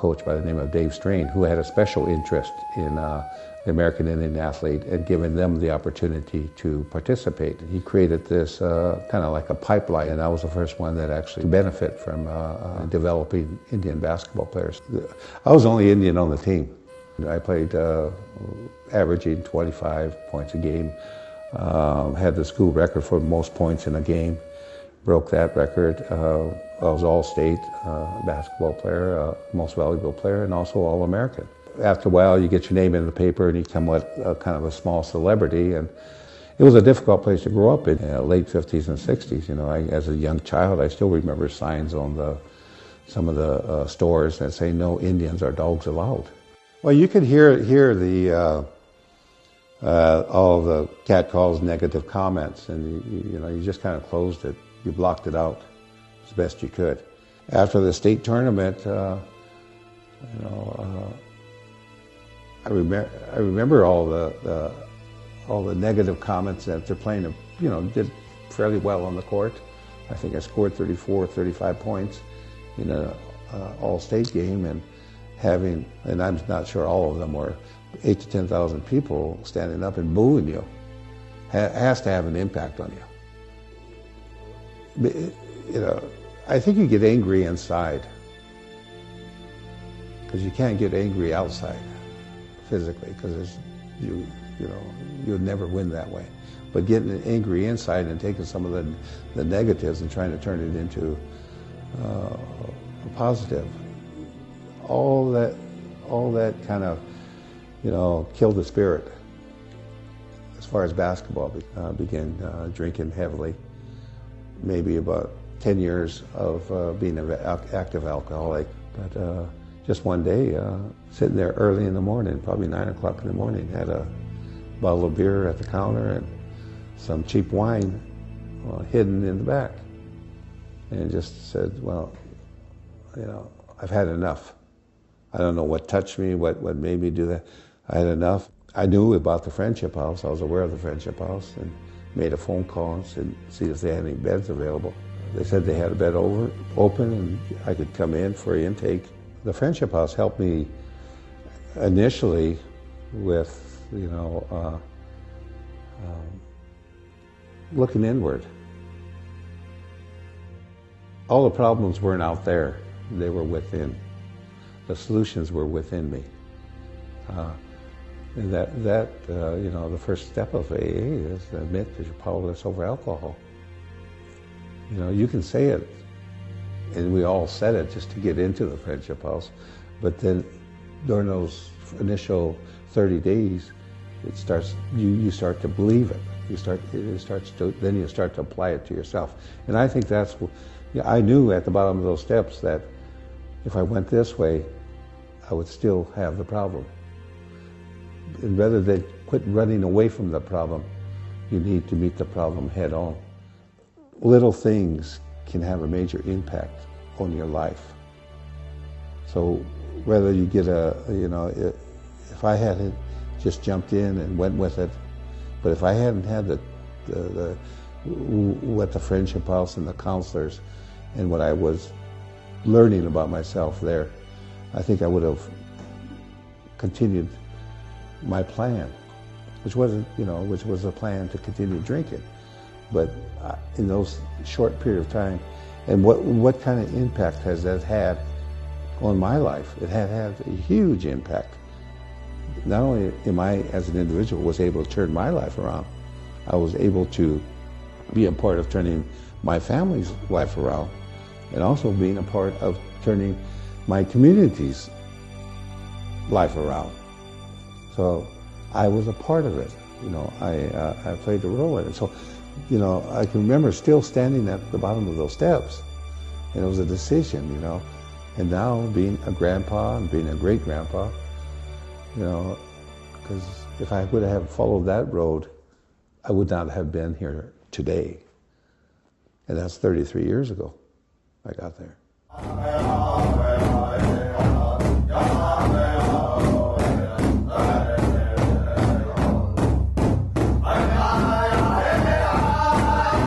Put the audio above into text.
coach by the name of Dave Strain, who had a special interest in the American Indian athlete and giving them the opportunity to participate. He created this kind of like a pipeline, and I was the first one that actually benefit from developing Indian basketball players. I was the only Indian on the team. I played averaging 25 points a game, had the school record for most points in a game, broke that record. I was all-state basketball player, most valuable player, and also All-American. After a while, you get your name in the paper and you become kind of a small celebrity. And it was a difficult place to grow up in, late 50s and 60s. You know, as a young child, I still remember signs on some of the stores that say, "No Indians or dogs allowed." Well, you could hear the all the catcalls, negative comments, and you just kind of closed it. You blocked it out as best you could. After the state tournament, I remember all the negative comments that they're playing. Did fairly well on the court. I think I scored 34, 35 points in an all-state game, and I'm not sure all of them were 8,000 to 10,000 people standing up and booing you. Has to have an impact on you. I think you get angry inside because you can't get angry outside physically, because you'll never win that way. But getting angry inside and taking some of the negatives and trying to turn it into a positive, all that kind of killed the spirit. As far as basketball, began drinking heavily. Maybe about 10 years of being an active alcoholic, but just one day, sitting there early in the morning, probably 9 o'clock in the morning, had a bottle of beer at the counter and some cheap wine hidden in the back. And just said, well, I've had enough. I don't know what touched me, what made me do that. I had enough. I knew about the Friendship House. I was aware of the Friendship House and made a phone call and said, see if they had any beds available. They said they had a bed open and I could come in for intake. The Friendship House helped me initially with, looking inward. All the problems weren't out there, they were within. The solutions were within me. And the first step of AA is to admit that you're powerless over alcohol. You can say it, and we all said it just to get into the Friendship House, but then during those initial 30 days, you start to believe it. Then you start to apply it to yourself. And I think that's what, I knew at the bottom of those steps that if I went this way, I would still have the problem. And rather than quit running away from the problem, you need to meet the problem head on. Little things can have a major impact on your life. So whether you get if I had just jumped in and went with it, but if I hadn't had what the Friendship House and the counselors and what I was learning about myself there, I think I would have continued my plan, which was a plan to continue drinking. But in those short period of time, and what kind of impact has that had on my life? It had a huge impact. Not only am I, as an individual, was able to turn my life around, I was able to be a part of turning my family's life around, and also being a part of turning my community's life around. So I was a part of it. I played a role in it. So, I can remember still standing at the bottom of those steps, and it was a decision, And now being a grandpa and being a great grandpa, because if I would have followed that road, I would not have been here today. And that's 33 years ago I got there.